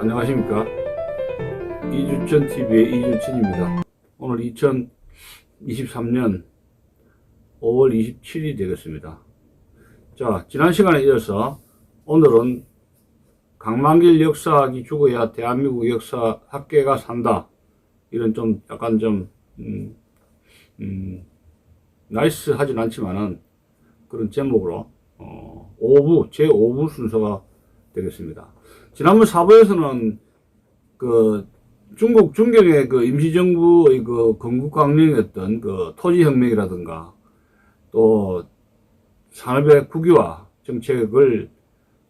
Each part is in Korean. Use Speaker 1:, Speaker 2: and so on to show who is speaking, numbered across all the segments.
Speaker 1: 안녕하십니까. 이주천TV의 이주천입니다. 오늘 2023년 5월 27일이 되겠습니다. 자, 지난 시간에 이어서 오늘은 강만길 역사학이 죽어야 대한민국 역사 학계가 산다. 이런 좀 약간 좀 나이스 하진 않지만은 그런 제목으로 5부 제5부 순서가 되겠습니다. 지난번 4부에서는 그 중국 중경의 그 임시정부의 그 건국강령이었던 그 토지혁명이라든가 또 산업의 국유화 정책을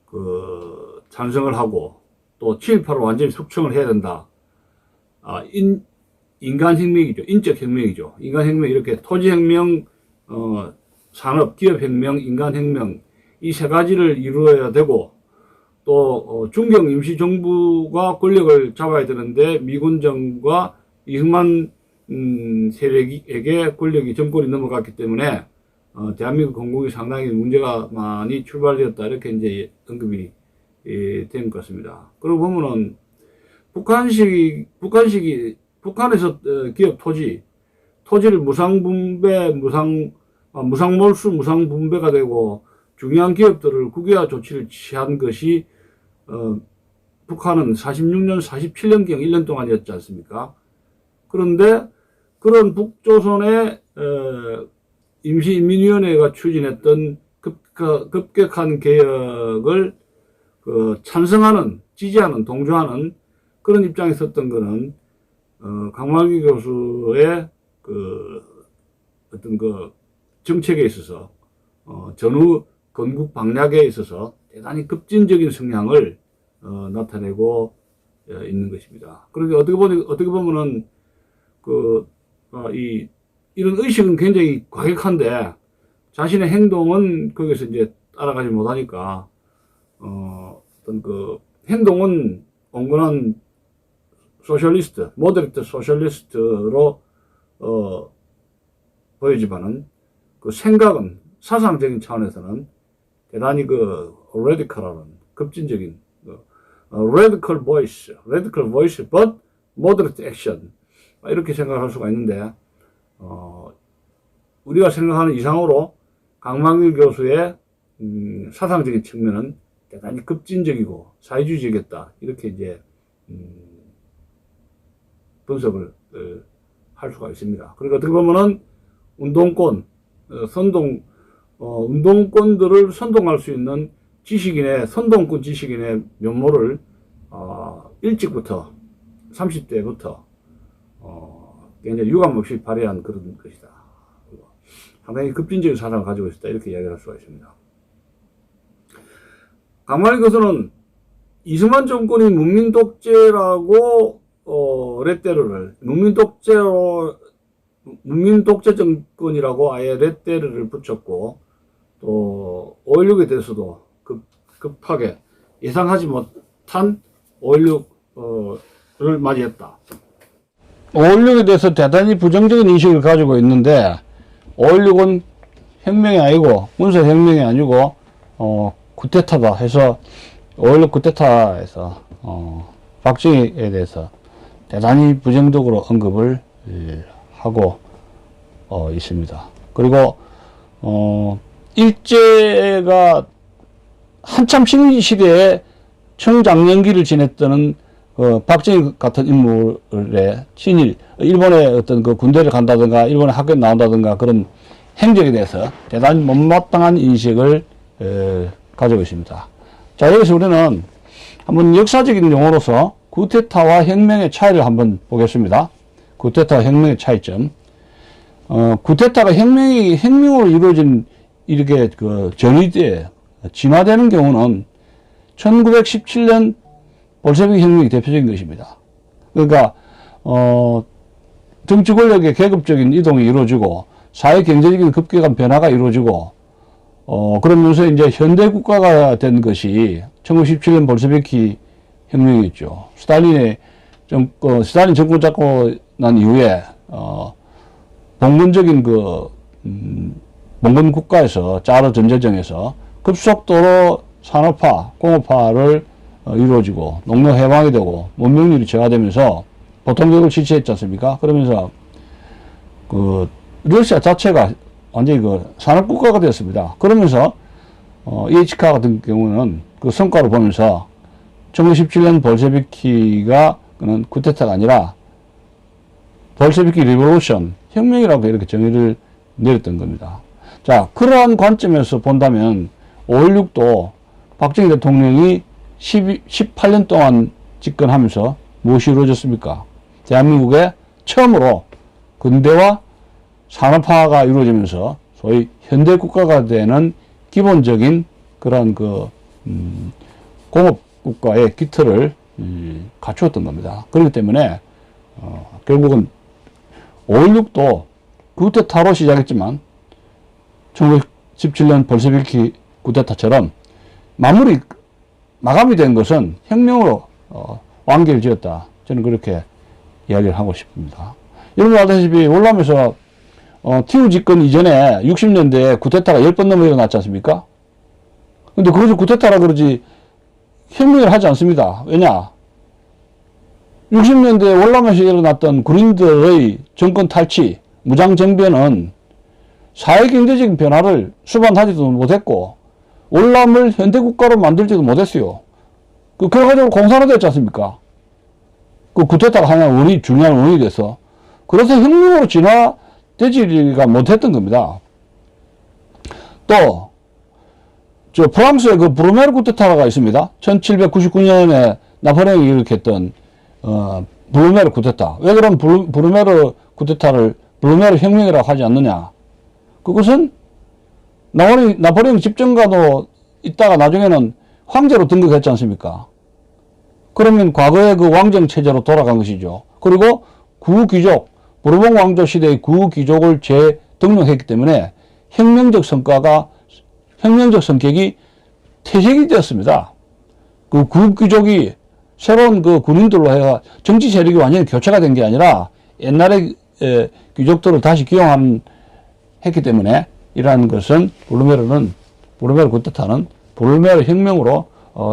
Speaker 1: 그 찬성을 하고 또 친일파를 완전히 숙청을 해야 된다. 인간혁명이죠. 인적혁명이죠. 인간혁명 이렇게 토지혁명, 산업, 기업혁명, 인간혁명 이 세 가지를 이루어야 되고 또 중경 임시정부가 권력을 잡아야 되는데 미군정과 이승만 세력에게 권력이 정권이 넘어갔기 때문에 대한민국 건국이 상당히 문제가 많이 출발되었다 이렇게 이제 언급이 된 것 같습니다. 그러고 보면은 북한에서 기업 토지를 무상분배, 무상몰수, 무상분배가 되고 중요한 기업들을 국유화 조치를 취한 것이 북한은 46년, 47년경 1년 동안이었지 않습니까? 그런데 그런 북조선의 임시인민위원회가 추진했던 급격한 개혁을 찬성하는, 지지하는, 동조하는 그런 입장에 섰던 거는 강만길 교수의 어떤 정책에 있어서 전후 건국 방략에 있어서 대단히 급진적인 성향을 나타내고 있는 것입니다. 그러니까 어떻게 보면은 이런 의식은 굉장히 과격한데 자신의 행동은 거기서 이제 따라가지 못하니까 어떤 행동은 온건한 소셜리스트, 모더레이트 소셜리스트로 보이지만은 생각은 사상적인 차원에서는 대단히 레디컬한 급진적인 radical voice, but moderate action 이렇게 생각할 수가 있는데 우리가 생각하는 이상으로 강만길 교수의 사상적인 측면은 대단히 급진적이고 사회주의적이었다 이렇게 이제 분석을 할 수가 있습니다. 그러니까 어떻게 보면은 운동권, 운동권들을 선동할 수 있는 선동권 지식인의 면모를 일찍부터 30대부터 굉장히 유감없이 발휘한 그런 것이다. 상당히 급진적인 사상을 가지고 있었다 이렇게 이야기할 수가 있습니다. 강만길 교수는 이승만 정권이 문민독재라고 레테르를 문민독재 정권이라고 아예 레테르를 붙였고 또 5.16에 대해서도 급하게 예상하지 못한 5.16을 맞이했다. 5.16에 대해서 대단히 부정적인 인식을 가지고 있는데 5.16은 혁명이 아니고 문서혁명이 아니고 쿠데타다 해서 5.16 쿠데타에서 박정희에 대해서 대단히 부정적으로 언급을 하고 있습니다. 그리고 일제가 한참 식민 시대에 청장년기를 지냈던 박정희 같은 인물의 친일, 일본의 어떤 군대를 간다든가 일본의 학교에 나온다든가 그런 행적에 대해서 대단히 못마땅한 인식을 가지고 있습니다. 자, 여기서 우리는 한번 역사적인 용어로서 쿠데타와 혁명의 차이를 한번 보겠습니다. 쿠데타와 혁명의 차이점. 쿠데타가 혁명으로 이루어진 이렇게 전위대, 진화되는 경우는 1917년 볼셰비크 혁명이 대표적인 것입니다. 그러니까, 정치 권력의 계급적인 이동이 이루어지고, 사회 경제적인 급격한 변화가 이루어지고, 그러면서 이제 현대 국가가 된 것이 1917년 볼셰비키 혁명이었죠. 스탈린 정권 잡고 난 이후에, 봉건적인 봉건 국가에서 짜르 전제정에서 급속도로 산업화, 공업화를 이루어지고 농노 해방이 되고 문명률이 저하되면서 보통교육을 실시했지 않습니까? 그러면서 그 러시아 자체가 완전히 그 산업국가가 되었습니다. 그러면서 이에치카 같은 경우는 그 성과를 보면서 1917년 볼셰비키가 그는 쿠데타가 아니라 볼셰비키 리볼루션, 혁명이라고 이렇게 정의를 내렸던 겁니다. 자, 그러한 관점에서 본다면 5.16도 박정희 대통령이 18년 동안 집권하면서 무엇이 이루어졌습니까? 대한민국에 처음으로 근대화 산업화가 이루어지면서 소위 현대국가가 되는 기본적인 그런 공업국가의 기틀을 갖추었던 겁니다. 그렇기 때문에 결국은 5.16도 쿠데타로 시작했지만 1917년 볼셰비키 쿠데타처럼 마감이 된 것은 혁명으로 완결 지었다. 저는 그렇게 이야기를 하고 싶습니다. 여러분 알다시피 월남에서 티우 집권 이전에 60년대에 쿠데타가 10번 넘어 일어났지 않습니까? 근데 그것을 쿠데타라 그러지 혁명을 하지 않습니다. 왜냐? 60년대 월남에서 일어났던 군인들의 정권 탈취, 무장정변은 사회경제적인 변화를 수반하지도 못했고 월남을 현대국가로 만들지도 못했어요. 그 결과적으로 공산화 됐지 않습니까? 그 쿠데타가 하나 중요한 원인이 돼서 그래서 혁명으로 진화되지가 못했던 겁니다. 또 프랑스의 그 브루메르 쿠데타가 있습니다. 1799년에 나폴레옹이 일으켰던 브루메르 쿠데타. 왜 그럼 브루메르 쿠데타를 브루메르 혁명이라고 하지 않느냐? 그것은 나폴레옹 집정가도 있다가 나중에는 황제로 등극했지 않습니까? 그러면 과거의 그 왕정 체제로 돌아간 것이죠. 그리고 구귀족, 보르봉 왕조 시대의 구귀족을 재등록했기 때문에 혁명적 성격이 퇴색이 되었습니다. 그 구귀족이 새로운 그 군인들로 해가 정치 세력이 완전히 교체가 된 게 아니라 옛날의 귀족들을 다시 기용했기 때문에 이러한 것은 브루메르 쿠데타는 브루메르 혁명으로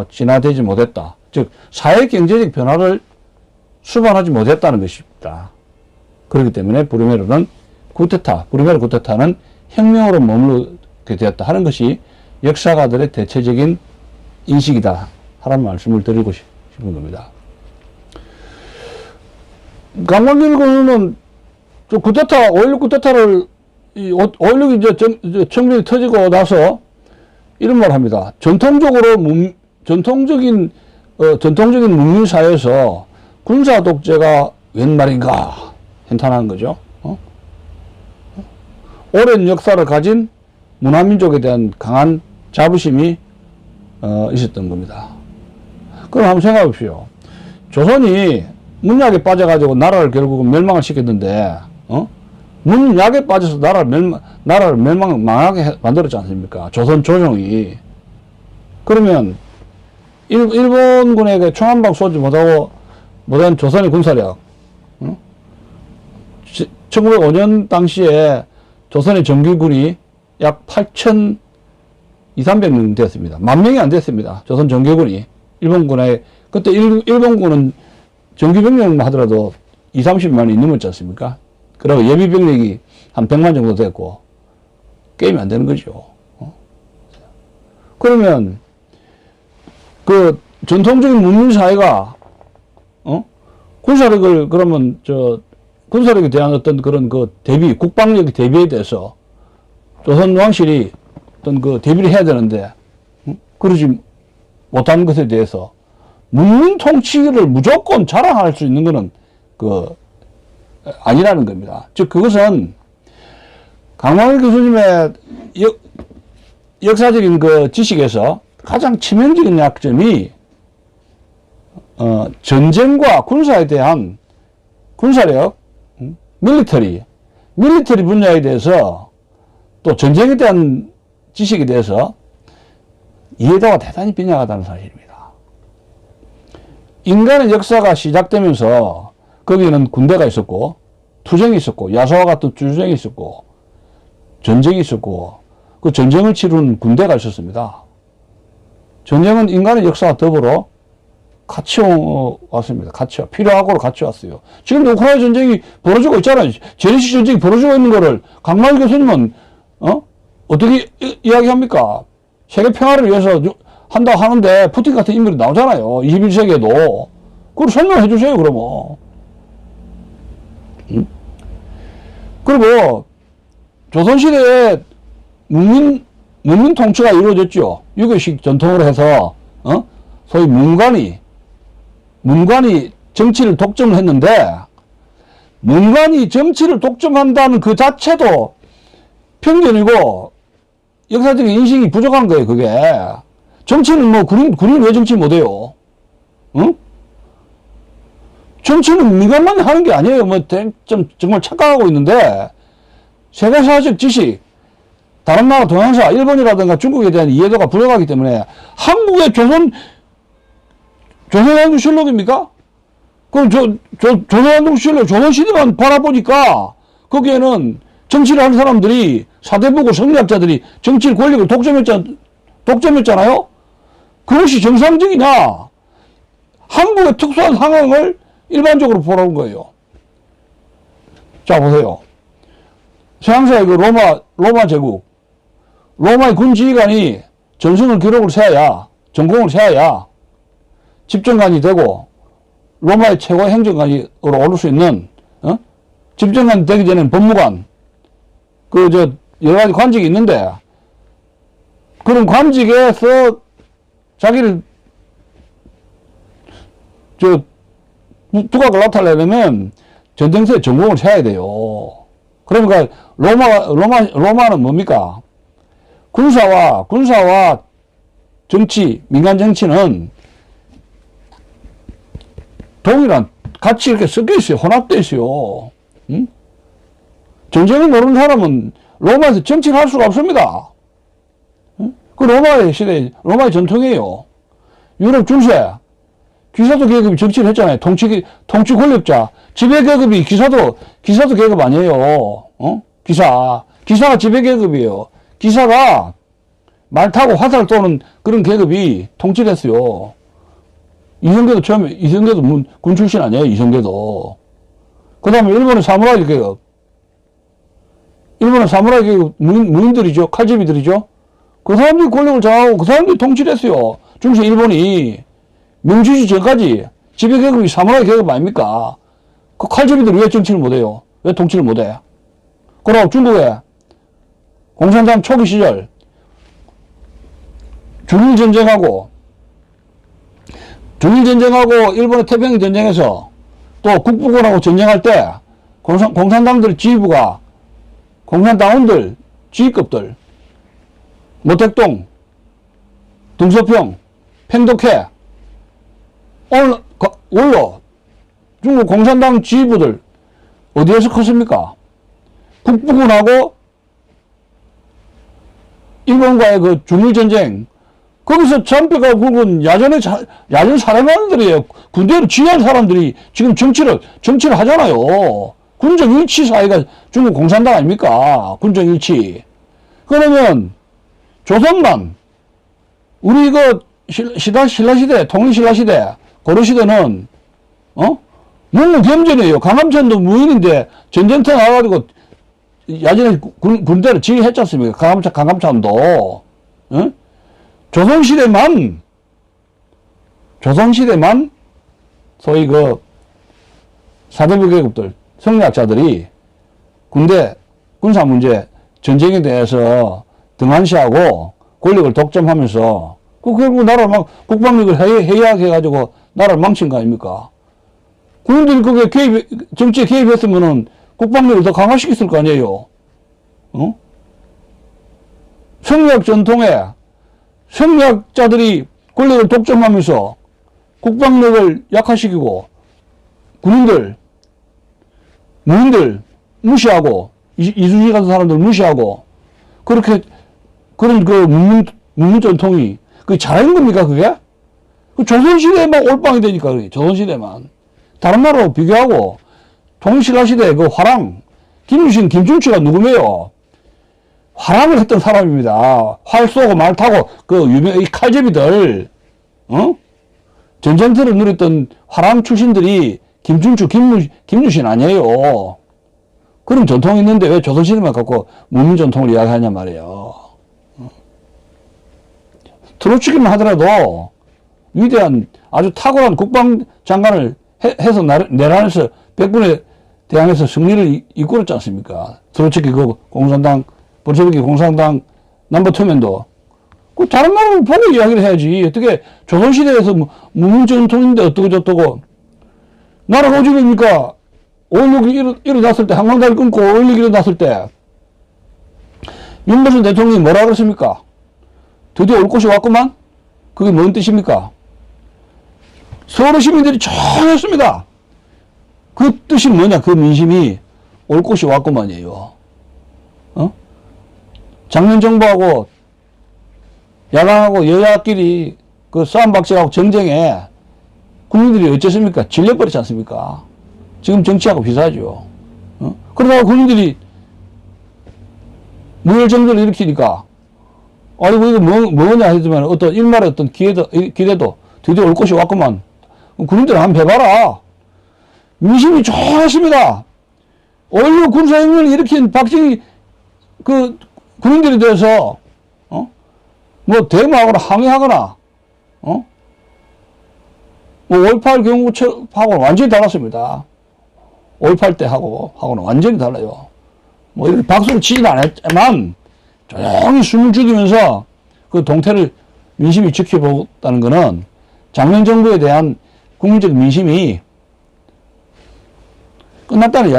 Speaker 1: 진화되지 못했다. 즉 사회 경제적 변화를 수반하지 못했다는 것입니다. 그렇기 때문에 브루메르 쿠데타는 혁명으로 머무르게 되었다 하는 것이 역사가들의 대체적인 인식이다 하는 말씀을 드리고 싶은 겁니다. 강광길 군은 5.16 쿠데타를 5.16이 청년이 터지고 나서 이런 말을 합니다. 전통적인 문민사회에서 군사 독재가 웬 말인가 hen탄하는 거죠. 오랜 역사를 가진 문화민족에 대한 강한 자부심이 있었던 겁니다. 그럼 한번 생각해 보십시오. 조선이 문약에 빠져가지고 나라를 결국은 멸망을 시켰는데 문약에 빠져서 나라를 망하게 만들었지 않습니까? 조선 조정이. 그러면 일본군에게 총 한 방 쏘지 못한 조선의 군사력, 1905년 당시에 조선의 정규군이 약 8,200~300명 됐습니다. 10,000명이 안 됐습니다. 조선 정규군이. 그때 일본군은 정규병력만 하더라도 20~30만이 넘었지 않습니까? 그리고 예비병력이 한 100만 정도 됐고, 게임이 안 되는 거죠. 그러면, 그, 전통적인 문민사회가, 군사력을, 그러면, 군사력에 대한 어떤 그런 국방력 대비에 대해서 조선 왕실이 어떤 대비를 해야 되는데, 그러지 못하는 것에 대해서 문민 통치를 무조건 자랑할 수 있는 것은 아니라는 겁니다. 즉, 그것은 강광일 교수님의 역사적인 지식에서 가장 치명적인 약점이, 전쟁과 군사에 대한 군사력, 밀리터리 분야에 대해서 또 전쟁에 대한 지식에 대해서 이해도가 대단히 빈약하다는 사실입니다. 인간의 역사가 시작되면서 거기는 군대가 있었고, 투쟁이 있었고, 야소와 같은 투쟁이 있었고, 전쟁이 있었고, 그 전쟁을 치르는 군대가 있었습니다. 전쟁은 인간의 역사와 더불어 같이 왔습니다. 같이 필요하고 같이 왔어요. 지금도 우크라이나 전쟁이 벌어지고 있잖아요. 제네시 전쟁이 벌어지고 있는 거를 강만일 교수님은 어떻게 이야기합니까? 세계 평화를 위해서 한다고 하는데 푸틴 같은 인물이 나오잖아요. 21세기에도. 그걸 설명해 주세요, 그러면. 그리고 조선시대에 문민 통치가 이루어졌죠. 유교식 전통으로 해서 소위 문관이 정치를 독점을 했는데, 문관이 정치를 독점한다는 그 자체도 편견이고 역사적인 인식이 부족한 거예요, 그게. 정치는 뭐 군인 왜 정치 못해요? 응? 정치는 민간만이 하는 게 아니에요. 뭐 정말 착각하고 있는데, 세계사적 지식, 다른 나라 동양사, 일본이라든가 중국에 대한 이해도가 부족하기 때문에 한국의 조선왕조실록입니까? 그럼 조선왕조실록, 조선시대만 바라보니까 거기에는 정치를 하는 사람들이, 사대부고 성리학자들이 정치를 권력을 독점했잖아요? 그것이 정상적이냐? 한국의 특수한 상황을 일반적으로 보라는 거예요. 자, 보세요. 서양사의 그 로마 제국, 로마의 군 지휘관이 전승을 기록을 세워야, 전공을 세워야 집정관이 되고 로마의 최고 행정관으로 오를 수 있는, 집정관이 되기 전에는 법무관, 여러 가지 관직이 있는데, 그런 관직에서 자기를, 두각을 나타내려면 전쟁터에 전공을 세워야 돼요. 그러니까 로마는 뭡니까? 군사와 정치, 민간 정치는 동일한, 같이 이렇게 섞여 있어요. 혼합되어 있어요. 응? 전쟁을 모르는 사람은 로마에서 정치를 할 수가 없습니다. 응? 그 로마의 시대, 로마의 전통이에요. 유럽 중세, 기사도 계급이 정치를 했잖아요. 통치 권력자. 지배 계급이 기사도 계급 아니에요. 기사가 지배 계급이에요. 기사가 말 타고 화살 쏘는 그런 계급이 통치를 했어요. 이성계도 군 출신 아니에요, 이성계도. 그 다음에 일본의 사무라이 계급. 무인들이죠. 칼제비들이죠. 그 사람들이 권력을 장악하고 그 사람들이 통치를 했어요. 중세 일본이 명주시 전까지 지배 계급이 사무라이 계급 아닙니까? 그 칼제비들 왜 정치를 못해요? 왜 통치를 못해? 그러고 중국에 공산당 초기 시절 중일전쟁하고 일본의 태평양 전쟁에서 또 국부군하고 전쟁할 때 공산당들 지휘부가 공산당원들 지휘급들 모택동, 등소평, 팽독회, 원로 중국 공산당 지휘부들 어디에서 컸습니까? 국부군하고 일본과의 그 중일전쟁, 거기서 잔뼈가 굵은 야전 사령관들이에요. 군대를 지휘한 사람들이 지금 정치를 하잖아요. 군정일치 사회가 중국 공산당 아닙니까? 군정일치. 그러면 조선만, 우리 신라시대, 통일신라시대, 고려시대는 문무겸전이에요. 강함천도 무인인데 전쟁터 나와가지고 야전에 군대를 지휘했지 않습니까? 강함천도. 조선시대만 소위 사대부 계급들, 성리학자들이 군사 문제, 전쟁에 대해서 등한시하고 권력을 독점하면서 결국 나라를 국방력을 해약해가지고 나라를 망친 거 아닙니까? 군인들이 그게 정치에 개입했으면은 국방력을 더 강화시켰을 거 아니에요? 성리학 전통에 성리학자들이 권력을 독점하면서 국방력을 약화시키고 무인들 무시하고 이순신 같은 사람들 무시하고 그런 문문 전통이 그게 잘하는 겁니까 그게? 조선시대에만 올빵이 되니까 그래. 조선시대만. 다른 나라로 비교하고 통일신라시대 그 화랑 김유신 김중추가 누구매요? 화랑을 했던 사람입니다. 활 쏘고 말 타고 이 칼제비들 전쟁터를 누렸던 화랑 출신들이 김춘추, 김유신 아니에요. 그런 전통이 있는데 왜 조선시대만 갖고 문민 전통을 이야기하냐 말이에요. 트로츠키만 하더라도 위대한 아주 탁월한 국방장관을 해서 내란에서 백분에 대항해서 승리를 이끌었지 않습니까? 트로츠키 그 공산당, 볼셰비키 공산당 넘버 투맨도. 그 다른 나라를 보고 이야기를 해야지. 어떻게 조선시대에서 문민 전통인데 어떻고 저떻고. 나라가 오죽입니까? 5.16이 일어났을 때, 한강다리 끊고 5.16이 일어났을 때, 윤석열 대통령이 뭐라 그랬습니까? 드디어 올 곳이 왔구만? 그게 뭔 뜻입니까? 서울 시민들이 조용했습니다. 그 뜻이 뭐냐, 그 민심이 올 곳이 왔구만이에요. 작년 정부하고 야당하고 여야끼리 그 싸움박질하고 정쟁에 국민들이 어쨌습니까? 질려버리지 않습니까? 지금 정치하고 비슷하죠. 그러다가 국민들이 무혈정전을 일으키니까, 아이고, 이거 뭐냐 했지만 어떤 일말의 어떤 기대도 드디어 올 곳이 왔구만. 국민들 한번 해봐라. 민심이 좋았습니다. 5.16 군사혁명을 일으킨 박정희 그 군인들에 대해서, 뭐 데모하거나 항의하거나, 뭐 5.18 경호처하고는 완전히 달랐습니다. 5.18 때 하고는 완전히 달라요. 뭐 이렇게 박수를 치진 않았지만 조용히 숨을 죽이면서 그 동태를 민심이 지켜보았다는 것은 작년 정부에 대한 국민적 민심이 끝났다는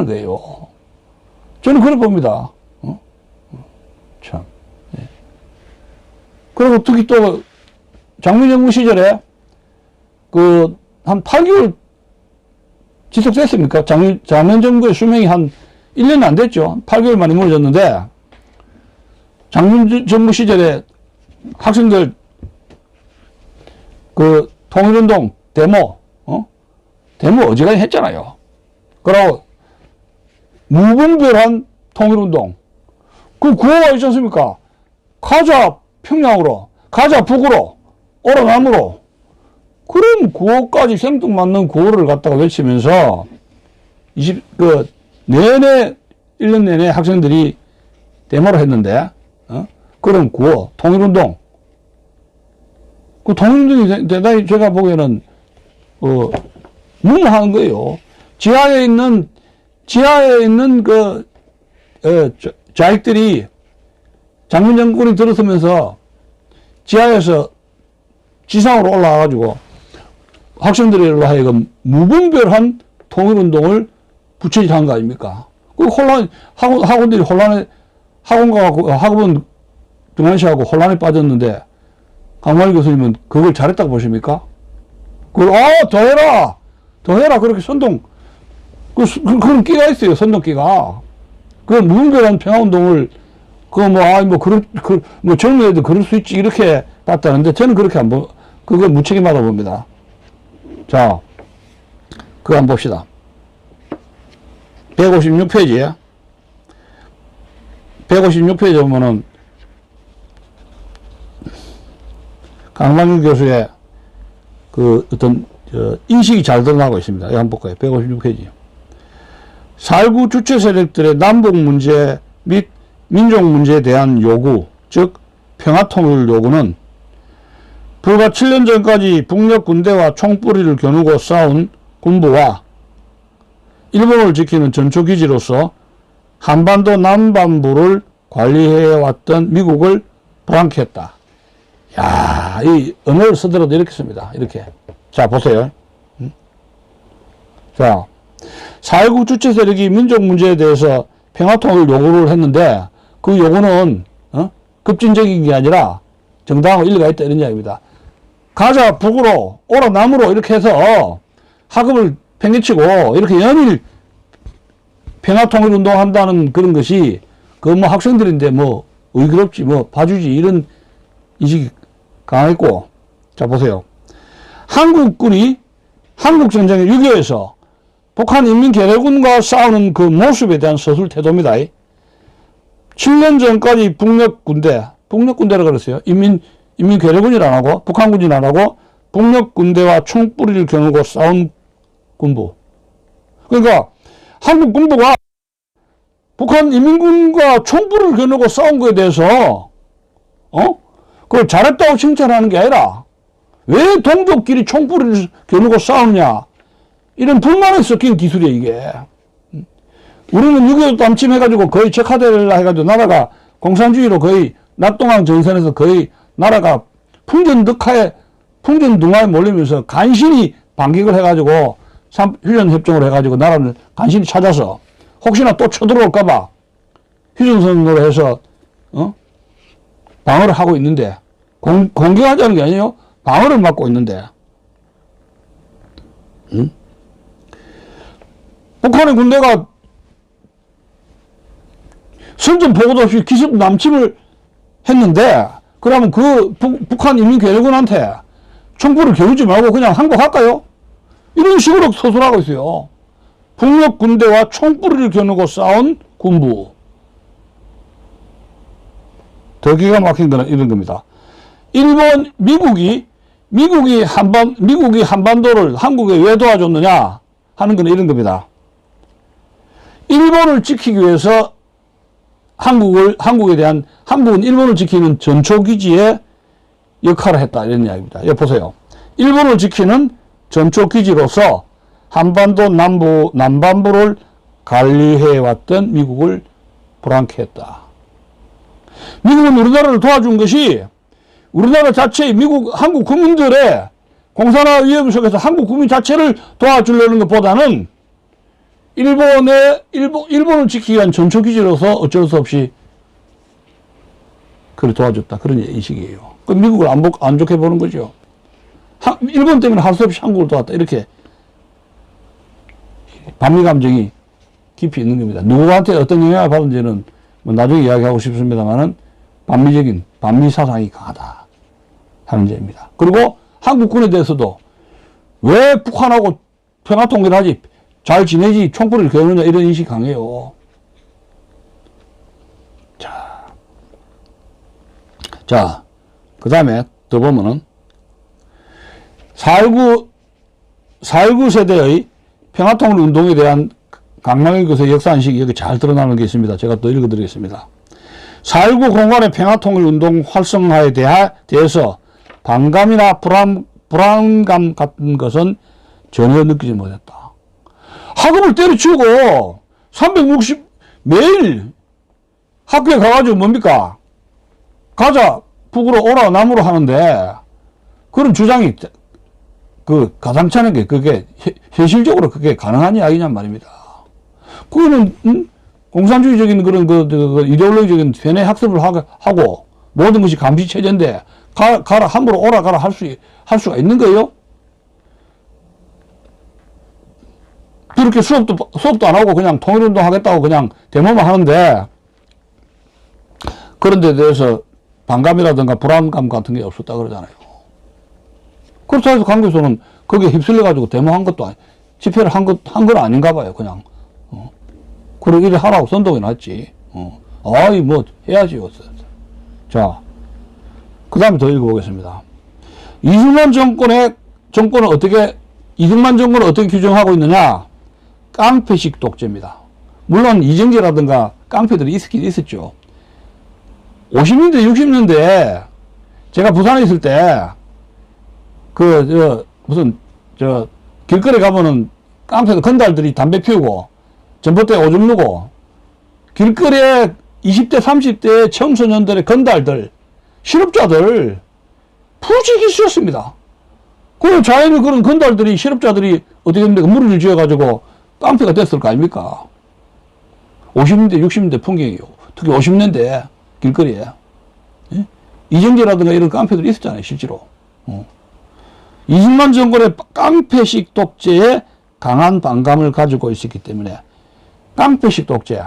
Speaker 1: 거예요. 저는 그래 봅니다. 참. 네. 그리고 특히 또 장미 정부 시절에 그 한 8개월 지속됐습니까? 작년 정부의 수명이 한 1년 안 됐죠. 8개월 만에 무너졌는데, 작년 정부 시절에 학생들 그 통일운동 데모 어지간히 했잖아요. 그러고 무분별한 통일운동. 그 구호가 있지 않습니까? 가자 평양으로, 가자 북으로, 오라 남으로. 그런 구호까지 생뚱맞는 구호를 갖다가 외치면서 1년 내내 학생들이 데모를 했는데, 그런 구호, 통일운동. 그 통일운동이 대단히 제가 보기에는, 무모한 거예요. 지하에 있는 좌익들이 장군 정권이 들어서면서 지하에서 지상으로 올라와가지고 학생들로 하여금 무분별한 통일운동을 부채질한 거 아닙니까? 그 학원들이 학원 등한시하고 혼란에 빠졌는데, 강만일 교수님은 그걸 잘했다고 보십니까? 더 해라. 그렇게 그런 끼가 있어요, 선동끼가. 그 무분별한 평화운동을, 젊은 애들 그럴 수 있지, 이렇게 봤다는데, 저는 그렇게 그걸 무책임하다고 봅니다. 자, 그거 한번 봅시다. 156페이지에. 156페이지 보면은, 강만일 교수의 인식이 잘 드러나고 있습니다. 이거 한번 볼까요? 156페이지. 4.19 주체 세력들의 남북 문제 및 민족 문제에 대한 요구, 즉 평화통일 요구는 불과 7년 전까지 북녘 군대와 총뿌리를 겨누고 싸운 군부와 일본을 지키는 전초기지로서 한반도 남반부를 관리해왔던 미국을 불안케 했다. 야, 이 언어를 쓰더라도 이렇게 씁니다. 이렇게. 자, 보세요. 자, 4.19 주체 세력이 민족 문제에 대해서 평화통일 요구를 했는데, 그 요구는 급진적인 게 아니라 정당하고 일리가 있다, 이런 이야기입니다. 가자 북으로, 오라 남으로 이렇게 해서 학업을 팽개치고 이렇게 연일 평화통일 운동한다는 그런 것이 학생들인데 의그럽지 봐주지 이런 인식이 강했고. 자, 보세요. 한국군이 한국전쟁의 6.25에서 북한 인민개혁군과 싸우는 그 모습에 대한 서술 태도입니다. 7년 전까지 북녘군대라고 그랬어요. 인민개혁군이라 안 하고, 북한군이라 안 하고, 북녘 군대와 총뿌리를 겨누고 싸운 군부. 그러니까 한국 군부가 북한 인민군과 총뿌리를 겨누고 싸운 거에 대해서 그걸 잘했다고 칭찬하는 게 아니라 왜 동족끼리 총뿌리를 겨누고 싸우느냐, 이런 불만이 섞인 기술이에요 이게. 우리는 6.25 남침해가지고 거의 적화되려 해가지고 나라가 공산주의로 거의 낙동강 전선에서 거의 나라가 풍전등화에 몰리면서 간신히 반격을 해가지고 휴전협정을 해가지고 나라를 간신히 찾아서 혹시나 또 쳐들어올까봐 휴전선으로 해서 방어를 하고 있는데, 공격하자는 게 아니에요. 방어를 막고 있는데, 북한의 군대가 선전 보고도 없이 기습 남침을 했는데, 그러면 그 북한 인민개혁군한테 총구를 겨누지 말고 그냥 항복할까요? 이런 식으로 서술하고 있어요. 북녘 군대와 총뿌리를 겨누고 싸운 군부. 더 기가 막힌 거는 이런 겁니다. 미국이 한반도를 한국에 왜 도와줬느냐 하는 건 이런 겁니다. 일본을 지키기 위해서 한국은 일본을 지키는 전초기지의 역할을 했다, 이런 이야기입니다. 여기 보세요. 일본을 지키는 전초기지로서 한반도 남반부를 관리해왔던 미국을 불안케 했다. 미국은 우리나라를 도와준 것이 우리나라 자체의 한국 국민들의 공산화 위험 속에서 한국 국민 자체를 도와주려는 것보다는 일본을 지키기 위한 전초기지로서 어쩔 수 없이 그를 도와줬다, 그런 인식이에요. 그 미국을 안 좋게 보는 거죠. 일본 때문에 할 수 없이 한국을 도왔다, 이렇게 반미 감정이 깊이 있는 겁니다. 누구한테 어떤 영향을 받은지는 뭐 나중에 이야기하고 싶습니다만은 반미 사상이 강하다 하는 점입니다. 그리고 한국군에 대해서도 왜 북한하고 평화통일하지, 잘 지내지, 총뿌리를 겨누냐, 이런 인식이 강해요. 자, 그 다음에 더 보면은 4.19 세대의 평화통일 운동에 대한 강남의 것의 역사인식이 여기 잘 드러나는 게 있습니다. 제가 또 읽어드리겠습니다. 4.19 공간의 평화통일 운동 활성화에 대해서 반감이나 불안감 같은 것은 전혀 느끼지 못했다. 학업을 때려치우고 360 매일 학교에 가가지고 뭡니까? 가자, 북으로 오라, 남으로 하는데, 그런 주장이 가상치 않은 게, 그게 현실적으로 그게 가능한 이야기냔 말입니다. 그거는 공산주의적인 그런 이데올로기적인 세뇌 학습을 하고 모든 것이 감시 체제인데 가라, 함부로 오라 가라 할 수가 있는 거예요? 그렇게 수업도 안 하고 그냥 통일운동 하겠다고 그냥 데모만 하는데, 그런 데 대해서 반감이라든가 불안감 같은 게 없었다 그러잖아요. 그렇다고 해서 강교수는 거기에 휩쓸려가지고 데모한 것도 집회를 한 건 아닌가 봐요, 그냥. 그러기 이래 하라고 선동해 놨지. 아이, 뭐, 해야지요. 자, 그 다음에 더 읽어보겠습니다. 이승만 정권은 어떻게 규정하고 있느냐? 깡패식 독재입니다. 물론 이정재라든가 깡패들이 있긴 있었죠. 50년대, 60년대에 제가 부산에 있을 때, 길거리 가면은 깡패들, 건달들이 담배 피우고, 전봇대에 오줌 누고, 길거리에 20대, 30대 청소년들의 건달들, 실업자들, 푸지기 싫었습니다. 그 자연히 그런 건달들이, 실업자들이 어떻게 됩니까? 무리를 지어가지고 깡패가 됐을 거 아닙니까? 50년대, 60년대 풍경이요. 특히 50년대 길거리에. 예? 이정재라든가 이런 깡패들이 있었잖아요, 실제로. 이승만 정권의 깡패식 독재에 강한 반감을 가지고 있었기 때문에, 깡패식 독재.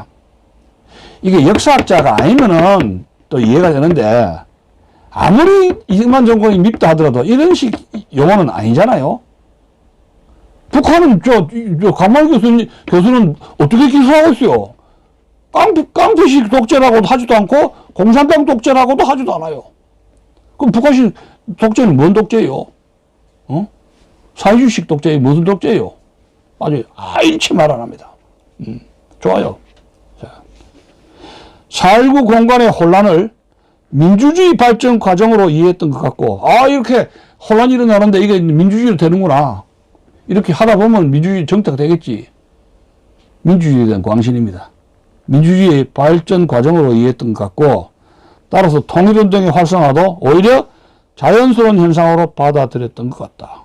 Speaker 1: 이게 역사학자가 아니면은 또 이해가 되는데, 아무리 이승만 정권이 밉다 하더라도 이런 식 용어는 아니잖아요. 북한은 가만 교수는 어떻게 기술하고 있어요? 깡패식 독재라고도 하지도 않고 공산당 독재라고도 하지도 않아요. 그럼 북한식 독재는 뭔 독재예요? 사회주의식 독재, 무슨 독재예요? 아주 일치 말 안 합니다. 좋아요. 자, 4.19 공간의 혼란을 민주주의 발전 과정으로 이해했던 것 같고, 이렇게 혼란이 일어나는데 이게 민주주의로 되는구나. 이렇게 하다 보면 민주주의 정착 되겠지. 민주주의에 대한 광신입니다. 민주주의의 발전 과정으로 이해했던 것 같고, 따라서 통일운동의 활성화도 오히려 자연스러운 현상으로 받아들였던 것 같다.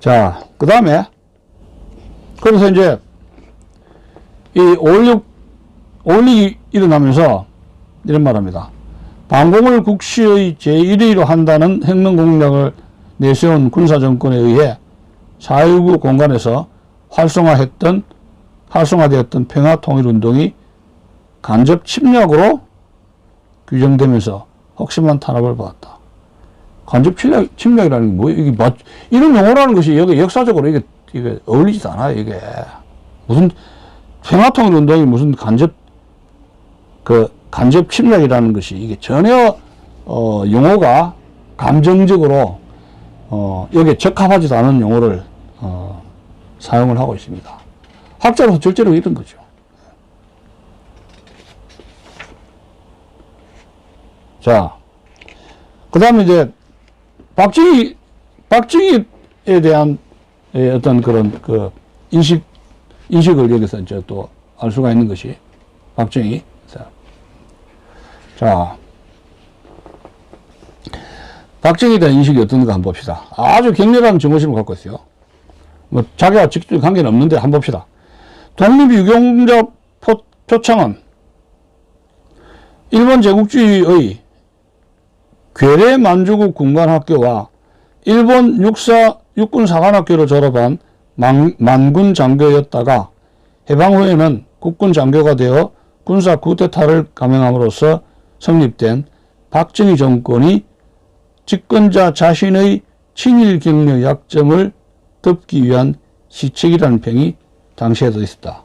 Speaker 1: 자, 그 다음에, 그래서 이제, 이 5.16이 일어나면서 이런 말 합니다. 반공을 국시의 제1위로 한다는 혁명 공약을 내세운 군사정권에 의해 4.19 공간에서 활성화되었던 평화통일운동이 간접 침략으로 규정되면서 혹심한 탄압을 받았다. 간접 침략이라는 게 뭐예요? 이게 이런 용어라는 것이 여기 역사적으로 이게 어울리지도 않아요, 이게. 무슨, 평화통일 운동이 무슨 간접 침략이라는 것이 이게 전혀, 용어가 감정적으로, 여기에 적합하지도 않은 용어를, 사용을 하고 있습니다. 학자로서 절제로 이런 거죠. 자, 그 다음에 이제, 박정희에 대한 어떤 그런 인식을 여기서 이제 또 알 수가 있는 것이 박정희. 자, 박정희에 대한 인식이 어떤가 한번 봅시다. 아주 격렬한 증오심을 갖고 있어요. 뭐 자기와 직접적인 관계는 없는데 한번 봅시다. 독립유공자 표창은 일본 제국주의의 괴뢰 만주국 군관학교와 일본 육군사관학교를 졸업한 만군 장교였다가 해방 후에는 국군 장교가 되어 군사 쿠데타를 감행함으로써 성립된 박정희 정권이 집권자 자신의 친일 격려 약점을 덮기 위한 시책이라는 평이 당시에도 있었다.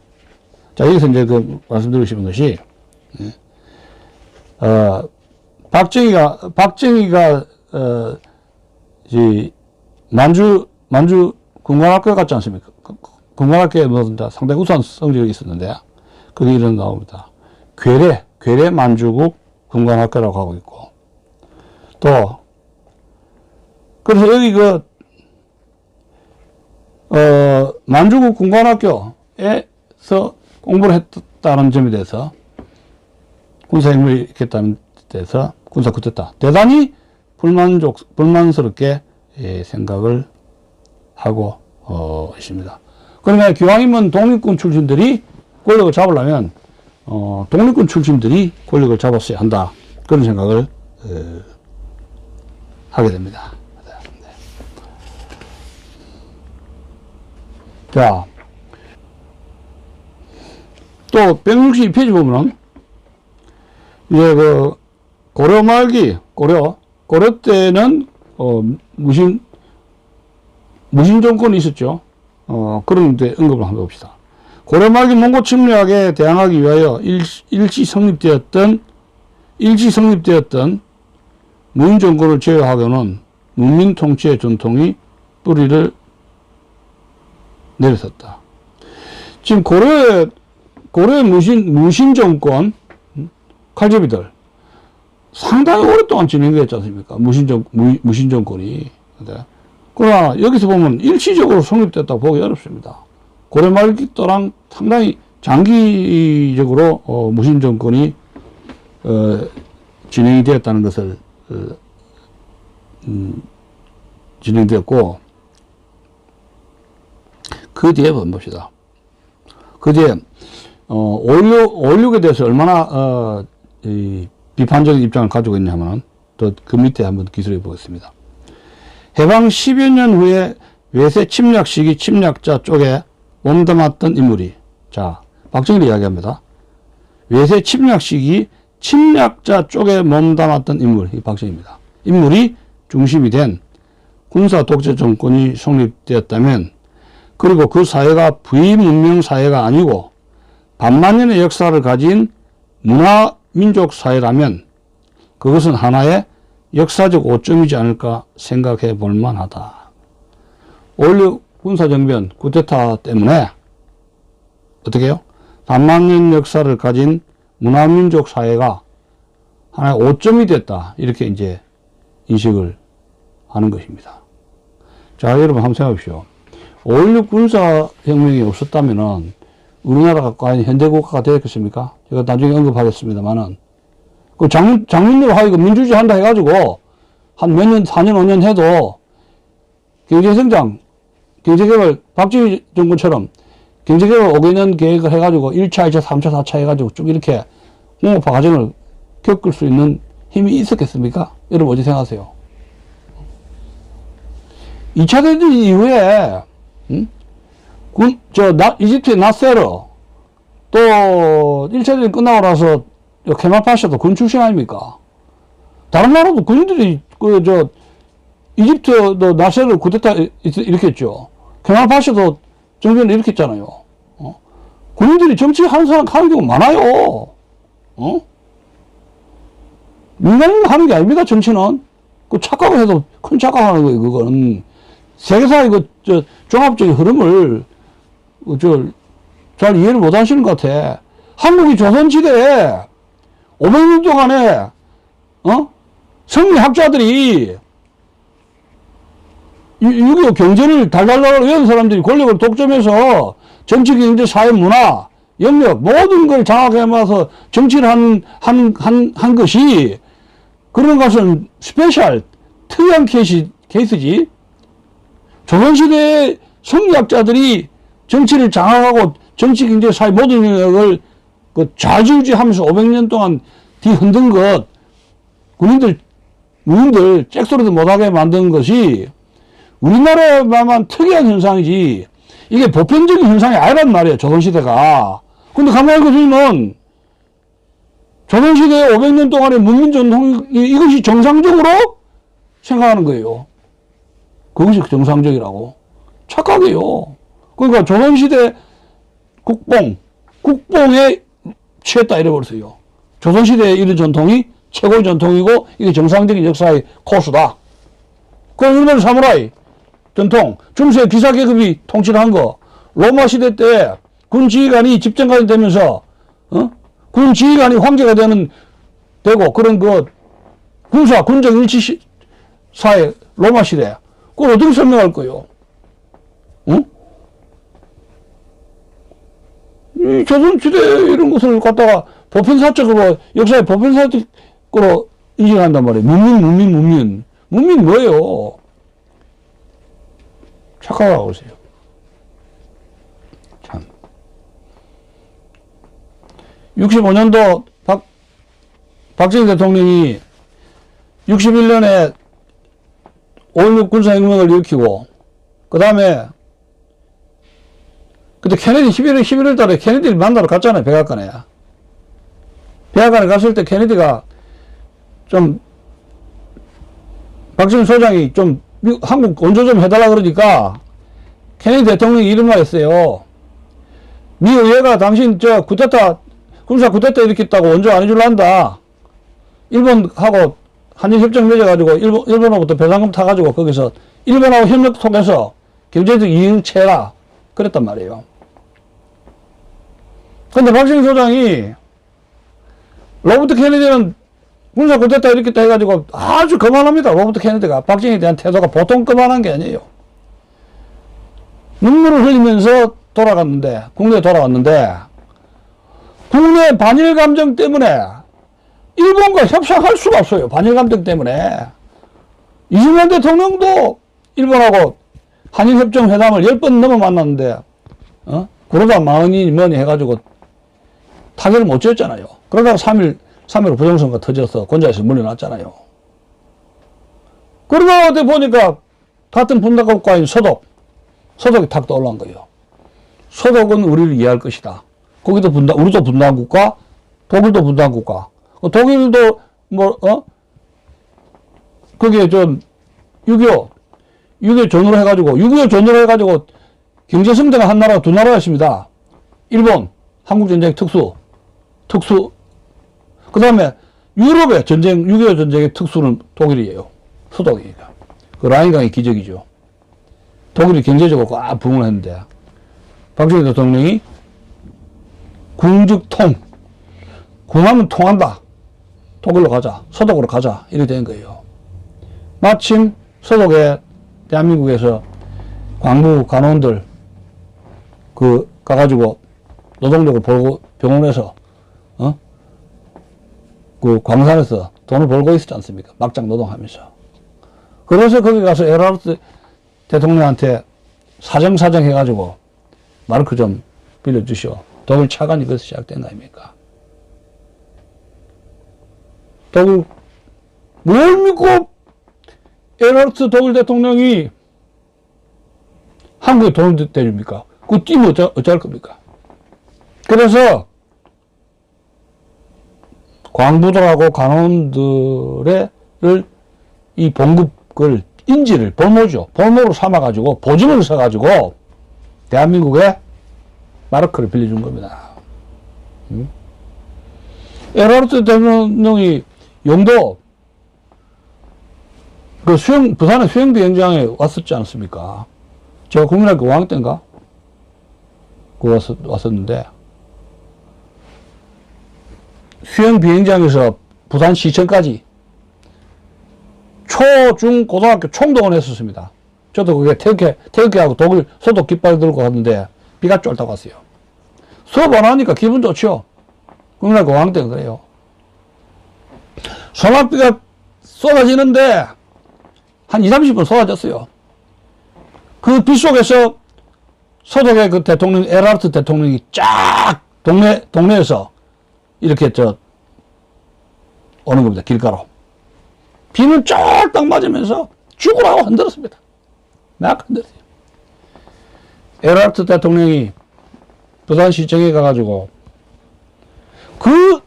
Speaker 1: 자, 여기서 이제 말씀드리고 싶은 것이, 박정희가, 만주 군관학교 같지 않습니까? 군관학교에 상당히 우수한 성적이 있었는데, 그게 이런 나옵니다. 괴뢰 만주국 군관학교라고 하고 있고, 또, 그래서 여기 만주국 군관학교에서 공부를 했다는 점에 대해서, 군사혁명을 일으켰다는 데서 군사 쿠데타 대단히 불만스럽게 생각을 하고 있습니다. 그러면 기왕이면 독립군 출신들이 권력을 잡으려면 독립군 출신들이 권력을 잡았어야 한다, 그런 생각을 하게 됩니다. 자, 또 162페이지 보면은 이제 고려 말기 고려 때는 무신 정권이 있었죠. 그런 데 언급을 한번 봅시다. 고려 말기 몽고 침략에 대항하기 위하여 일시 성립되었던 무인 정권을 제외하고는 문민 통치의 전통이 뿌리를 내렸었다. 지금 고려의 무신 정권, 칼제비들 상당히 오랫동안 진행됐지 않습니까? 무신 정권이. 그러나 여기서 보면 일시적으로 성립됐다고 보기 어렵습니다. 고려 말기 때랑 상당히 장기적으로 무신 정권이 진행이 되었다는 것을 진행되었고, 그 뒤에 한번 봅시다. 그 뒤에 5.16에 대해서 얼마나 비판적인 입장을 가지고 있냐면 또 그 밑에 한번 기술해 보겠습니다. 해방 10여 년 후에 외세 침략 시기 침략자 쪽에 몸담았던 인물이, 자, 박정희를 이야기합니다. 외세 침략 시기 침략자 쪽에 몸담았던 인물, 이 박정희입니다. 인물이 중심이 된 군사 독재 정권이 성립되었다면, 그리고 그 사회가 부의문명 사회가 아니고 반만 년의 역사를 가진 문화 민족 사회라면 그것은 하나의 역사적 오점이지 않을까 생각해 볼 만하다. 5.16 군사정변 쿠데타 때문에 어떻게 해요? 단만년 역사를 가진 문화민족 사회가 하나의 오점이 됐다. 이렇게 이제 인식을 하는 것입니다. 자, 여러분 한번 생각해 보십시오. 5.16 군사혁명이 없었다면은 우리나라가 과연 현대국가가 되었겠습니까? 제가 나중에 언급하겠습니다만은 그 장민으로 하여금 민주주의 한다 해가지고 한 몇 년, 4년, 5년 해도 경제성장, 경제개발, 박정희 정권처럼 경제개발 5개년 계획을 해가지고 1차, 2차, 3차, 4차 해가지고 쭉 이렇게 공업화 과정을 겪을 수 있는 힘이 있었겠습니까? 여러분 어떻게 생각하세요? 2차 대전 이후에, 이집트의 나세르, 또 1차 대전 끝나고 나서 케말 파샤도 군 출신 아닙니까? 다른 나라도 군인들이, 이집트도 나세르 쿠데타 일으켰죠. 케말 파샤도 정변을 일으켰잖아요. 군인들이 정치하는 사람 하는 경우 많아요. 민간인 하는 게 아닙니다, 정치는. 그 착각을 해도 큰 착각하는 거예요, 그거는. 세계사의 종합적인 흐름을, 잘 이해를 못 하시는 것 같아. 한국이 조선시대에 500년 동안에, 성리학자들이 6.25 경제를 달달달 외운 사람들이 권력을 독점해서 정치, 경제, 사회, 문화, 영역, 모든 걸 장악해서 정치를 한 것이 그런 것은 스페셜, 특이한 케이스지. 조선시대의 성리학자들이 정치를 장악하고 정치, 경제, 사회 모든 영역을 좌지우지하면서 500년 동안 뒤흔든 것, 군인들 잭소리도 못하게 만든 것이 우리나라에만 특이한 현상이지 이게 보편적인 현상이 아니란 말이에요, 조선시대가. 근데 가만히 보시면 조선시대 500년 동안의 문민 전통, 이것이 정상적으로 생각하는 거예요. 그것이 정상적이라고. 착각이에요. 그러니까 조선시대 국뽕에 취했다 이래버렸어요. 조선시대의 이런 전통이 최고의 전통이고 이게 정상적인 역사의 코스다. 그럼 일본 사무라이 전통, 중세 기사계급이 통치를 한 거, 로마 시대 때 군 지휘관이 집정관이 되면서 군 지휘관이 황제가 되고 그런 군적 일치 사회 로마 시대, 그걸 어떻게 설명할 거예요? 이 조선시대 이런 것을 갖다가 보편사적으로, 역사의 보편사적으로 인식한단 말이에요. 문민 뭐예요? 착각하고 있어요. 참. 65년도 박정희 대통령이 61년에 5.16 군사혁명을 일으키고, 그 다음에, 그때 케네디 11월 달에 케네디를 만나러 갔잖아요, 백악관에. 백악관에 갔을 때 케네디가 박정희 소장이 한국 원조 좀 해달라 그러니까 케네디 대통령이 이런 말 했어요. 미 의회가 당신 군사 쿠데타 일으켰다고 원조 안 해줄라 한다. 일본하고 한일협정 맺어가지고 일본으로부터 배상금 타가지고 거기서 일본하고 협력 통해서 경제적 이익 채라. 그랬단 말이에요. 근데 박정희 소장이 로버트 케네디는 군사 쿠데타 일으켰다 해가지고 아주 거만합니다. 로버트 케네디가. 박정희에 대한 태도가 보통 거만한 게 아니에요. 눈물을 흘리면서 국내에 돌아갔는데 국내 반일 감정 때문에 일본과 협상할 수가 없어요. 반일 감정 때문에. 이승만 대통령도 일본하고 한일협정 회담을 10번 넘어 만났는데 그러다 뭐니 해가지고 타결을 못 지었잖아요. 그러다가 3.15 부정선거 터져서 권좌에서 물러났잖아요. 그러다 보니까 같은 분단국가인 서독이 탁 떠올란 거예요. 서독은 우리를 이해할 것이다. 거기도 우리도 분단국가, 독일도 분단국가. 독일도 그게 6.25 전후로 해가지고 경제성장을 한 나라가 두 나라였습니다. 일본, 한국전쟁 특수 그 다음에 유럽의 전쟁, 6.25 전쟁의 특수는 독일이에요. 서독이니까. 그 라인강이 기적이죠. 독일이 경제적으로 꽉 부흥을 했는데, 박정희 대통령이 궁즉통, 궁하면 통한다. 독일로 가자. 서독으로 가자. 이렇게 된 거예요. 마침 서독에 대한민국에서 광부 간호원들 가가지고 노동력을 벌고 병원에서 그 광산에서 돈을 벌고 있었지 않습니까? 막장 노동하면서. 그래서 거기 가서 에르하르트 대통령한테 사정 해가지고 마르크 좀 빌려주시오. 독일 차관이 그래서 시작된 거 아닙니까? 독일 뭘 믿고 에르하르트 독일 대통령이 한국에 돈을 대줍니까? 그거 뛰면 어쩔 겁니까? 그래서 광부들하고 간호원들의 이 봉급을 인지를 볼모죠. 볼모로 삼아가지고 보증을 써가지고 대한민국에 마르크를 빌려준 겁니다. 에르하르트 대통령이 영도 부산의 수영비행장에 왔었지 않습니까? 제가 국민학교 5학년 때인가? 왔었는데, 수영비행장에서 부산시청까지 초, 중, 고등학교 총동원 했었습니다. 저도 그게 태극기하고 독일 소독 깃발 들고 갔는데, 비가 쫄딱 왔어요. 수업 안 하니까 기분 좋죠? 국민학교 5학년 때는 그래요. 소낙비가 쏟아지는데, 한 20-30분 쏟아졌어요. 그 빗속에서 서독의 그 대통령, 에르하르트 대통령이 쫙 동네에서 이렇게 오는 겁니다. 길가로. 비는 쫙딱 맞으면서 죽으라고 흔들었습니다. 막 흔들었어요. 에르하르트 대통령이 부산시청에 가가지고 그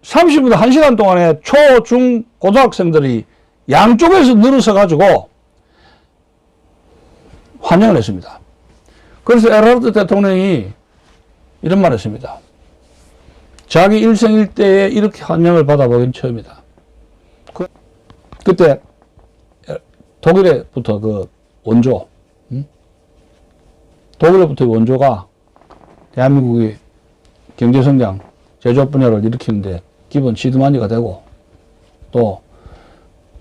Speaker 1: 30분, 1시간 동안에 초, 중, 고등학생들이 양쪽에서 늘어서 가지고 환영을 했습니다. 그래서 에르하르트 대통령이 이런 말을 했습니다. 자기 일생일대에 이렇게 환영을 받아보긴 처음이다. 그때 독일에부터 그 원조, 독일로부터 원조가 대한민국이 경제성장, 제조업 분야를 일으키는데 기본 시드마니가 되고 또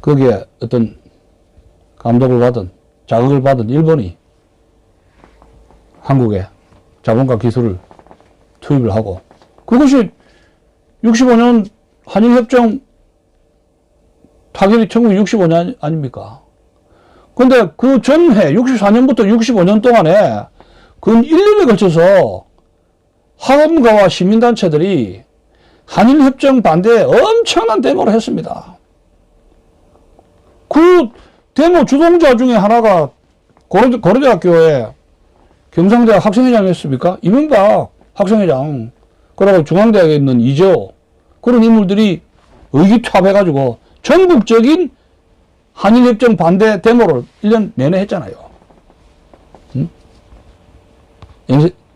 Speaker 1: 거기에 어떤 감독을 받은, 자극을 받은 일본이 한국에 자본과 기술을 투입을 하고, 그것이 65년 한일협정 타결이 1965년 아닙니까? 근데 그 전해 64년부터 65년 동안에 근 1년에 걸쳐서 학원가와 시민단체들이 한일협정 반대에 엄청난 데모를 했습니다. 그 데모 주동자 중에 하나가 고려대학교에 경상대학 학생회장이었습니까? 이명박 학생회장. 그리고 중앙대학에 있는 이재호. 그런 인물들이 의기투합해가지고 전국적인 한일협정 반대 데모를 1년 내내 했잖아요. 응?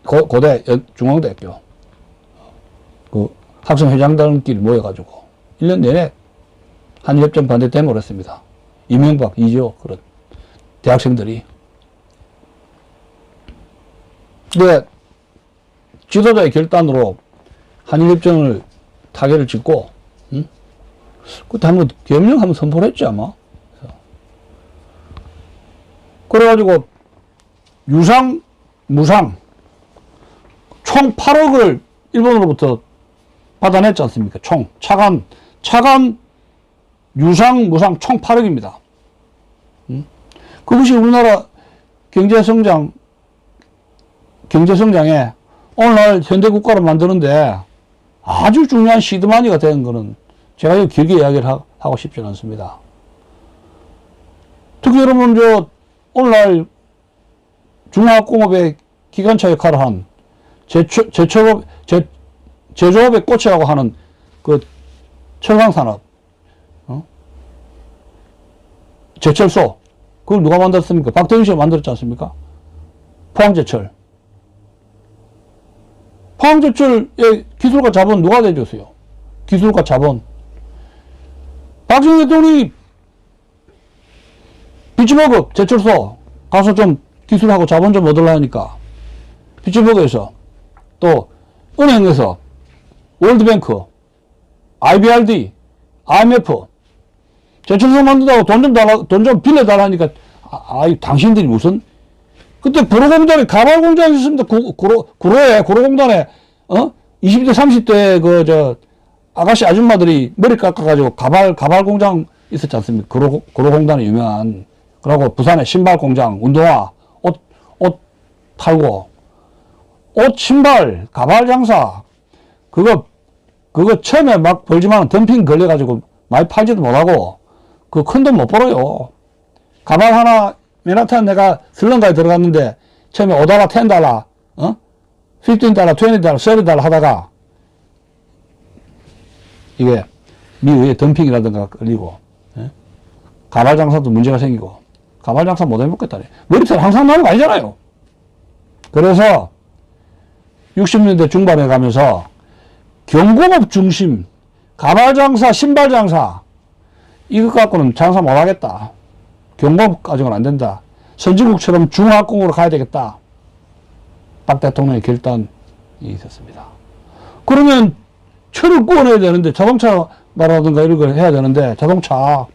Speaker 1: 고대 중앙대학교. 그 학생회장단끼리 모여가지고 1년 내내 한일협정 반대 데모를 했습니다. 이명박, 이재호, 그런 대학생들이. 근데 지도자의 결단으로 한일협정을 타결을 짓고, 그때 한번 계엄령 한번 선포를 했지, 아마. 그래가지고, 유상, 무상, 총 8억을 일본으로부터 받아냈지 않습니까? 차관, 유상, 무상 총 8억입니다. 그것이 우리나라 경제성장에 오늘날 현대국가를 만드는데 아주 중요한 시드마니가 된 거는 제가 이거 길게 이야기를 하고 싶지는 않습니다. 특히 여러분, 오늘날 중화학공업의 기관차 역할을 한 제조업의 꽃이라고 하는 그 철강산업, 제철소, 그걸 누가 만들었습니까? 박태균 씨가 만들었지 않습니까? 포항제철. 포항제철의 기술과 자본 누가 내줬어요? 기술과 자본. 박정희 대통령이 비치버그 제철소 가서 좀 기술하고 자본 좀 얻으려 하니까 비치버그에서 또 은행에서 월드뱅크, IBRD, IMF 제철소 만든다고 돈 좀 빌려달라 하니까 당신들이 무슨 그때 구로공단에 가발 공장이 있었습니다. 구로공단에 20대 30대 아가씨 아줌마들이 머리 깎아가지고 가발 공장 있었지 않습니까? 구로공단에 유명한. 그리고 부산에 신발 공장, 운동화, 옷 팔고, 옷, 신발, 가발 장사. 그거 처음에 막 벌지만 덤핑 걸려가지고 많이 팔지도 못하고, 그 큰 돈 못 벌어요. 가발 하나, 맨하탄 내가 슬럼가에 들어갔는데, 처음에 $5, $10, $15, $20, $30 하다가, 이게 미국의 덤핑이라든가 걸리고, 가발 장사도 문제가 생기고, 가발 장사 못 해먹겠다네. 머리털 항상 나는 거 아니잖아요. 그래서 60년대 중반에 가면서 경공업 중심, 가발 장사, 신발 장사, 이것 갖고는 장사 못 하겠다. 경공업 가지고는 안 된다. 선진국처럼 중화학공으로 가야 되겠다. 박 대통령의 결단이 있었습니다. 그러면 철을 구워내야 되는데, 자동차라든가 이런 걸 해야 되는데, 자동차를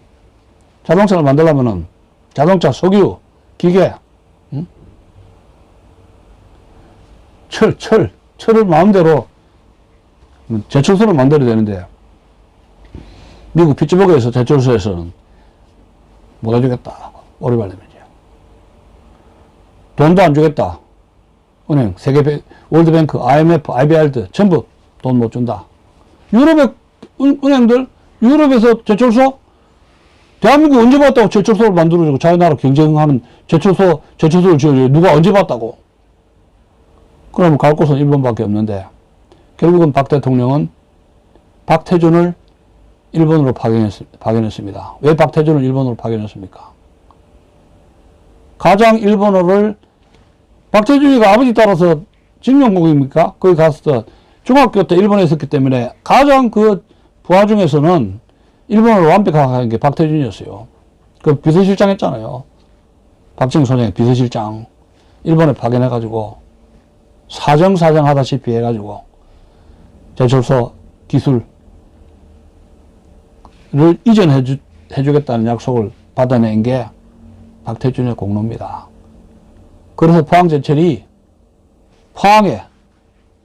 Speaker 1: 만들려면은, 자동차, 석유, 기계, 철을 마음대로 제철소를 만들어야 되는데, 미국 피츠버그에서 제철소에서는 못 해주겠다. 오리발 내면요. 돈도 안 주겠다. 은행, 월드뱅크, IMF, IBRD 전부 돈 못 준다. 유럽의 은행들, 유럽에서 제철소, 대한민국 언제 봤다고 제철소를 만들어주고 자기 나라 경쟁하는 제철소를 지어줘요. 누가 언제 봤다고. 그러면 갈 곳은 일본밖에 없는데, 결국은 박 대통령은 박태준을 일본으로 파견했습니다. 왜 박태준을 일본으로 파견했습니까? 가장 일본어를, 박태준이가 아버지 따라서 직영공입니까? 거기 가서 중학교 때 일본에 있었기 때문에 가장 그 부하 중에서는 일본어를 완벽하게 한 게 박태준이었어요. 그 비서실장 했잖아요. 박정희 소장의 비서실장. 일본에 파견해가지고 사정 하다시피 해가지고 제철소 기술을 이전해주겠다는 약속을 받아낸 게 박태준의 공로입니다. 그래서 포항제철이 포항에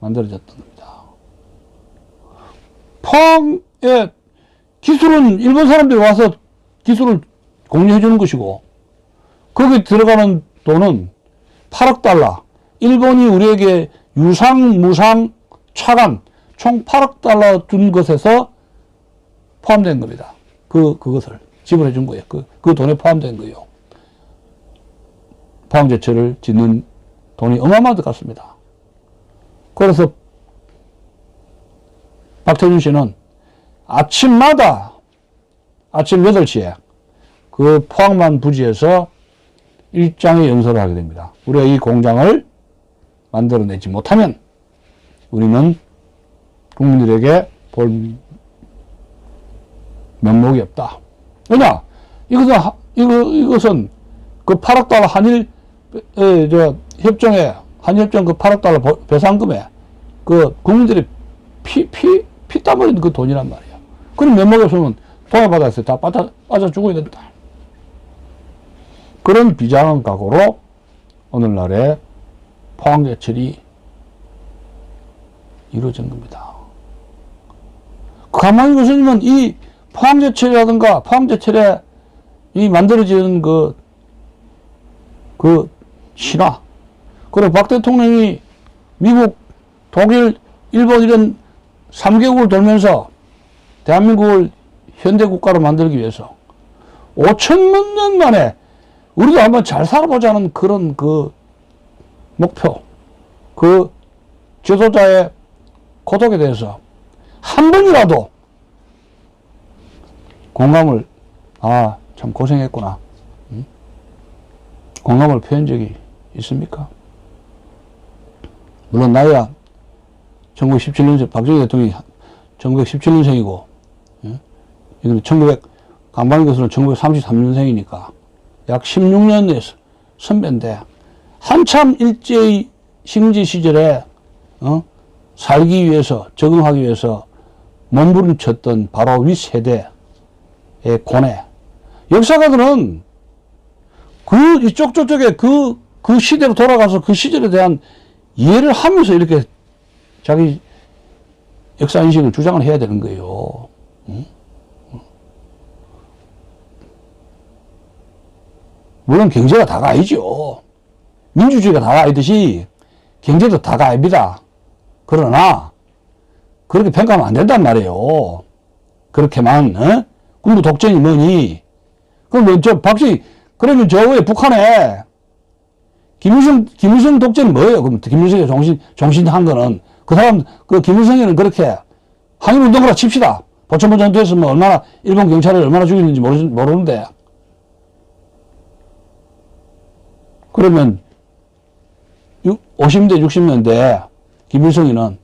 Speaker 1: 만들어졌던 겁니다. 포항에 기술은 일본 사람들이 와서 기술을 공유해 주는 것이고, 거기 들어가는 돈은 8억 달러. 일본이 우리에게 유상, 무상, 차관 총 8억 달러 준 것에서 포함된 겁니다. 그것을 지불해 준 거예요. 그 돈에 포함된 거예요. 포항제철을 짓는 돈이 어마어마하게 갔습니다. 그래서 박태준 씨는 아침마다 아침 8시에 그 포항만 부지에서 일장의 연설을 하게 됩니다. 우리가 이 공장을 만들어내지 못하면 우리는 국민들에게 볼 면목이 없다. 왜냐? 이것은 그 8억 달러 한일협정 그 8억 달러 배상금에 그 국민들이 피땀 흘린 그 돈이란 말이야. 그럼 면목이 없으면 통화받아서 다 빠져 죽어야 된다. 그런 비장한 각오로 오늘날의 포항제철이 이루어진 겁니다. 가만히 보시면 이 포항제철이라든가 포항제철에 이 만들어지는 그 신화, 그리고 박 대통령이 미국, 독일, 일본 이런 3개국을 돌면서 대한민국을 현대국가로 만들기 위해서 5천만 년 만에 우리도 한번 잘 살아보자는 그런 그 목표, 그 지도자의 고독에 대해서 한 번이라도 공감을, 참 고생했구나. 공감을 표한 적이 있습니까? 물론 나야 1917년에 박정희 대통령이 1917년생이고, 이건 1900, 강반기 교수는 1933년생이니까 약 16년의 선배인데, 한참 일제의 식민지 시절에, 살기 위해서, 적응하기 위해서 몸부림쳤던 바로 윗세대의 고뇌. 역사가들은 저쪽에 그 시대로 돌아가서 그 시절에 대한 이해를 하면서 이렇게 자기 역사인식을 주장을 해야 되는 거예요. 물론 경제가 다가 아니죠. 민주주의가 다가 아니듯이 경제도 다가 아닙니다. 그러나 그렇게 평가하면 안 된단 말이에요. 그렇게만 군부 독재니 뭐니. 그럼 그러면 저 왜 북한에 김일성 독재는 뭐예요? 그럼 김일성이 종신한 거는 그 사람 김일성이는 그렇게 항일운동가라 칩시다. 보천보 전투에서 뭐 얼마나 일본 경찰을 얼마나 죽였는지 모르는데, 그러면 50년대 60년대 김일성이는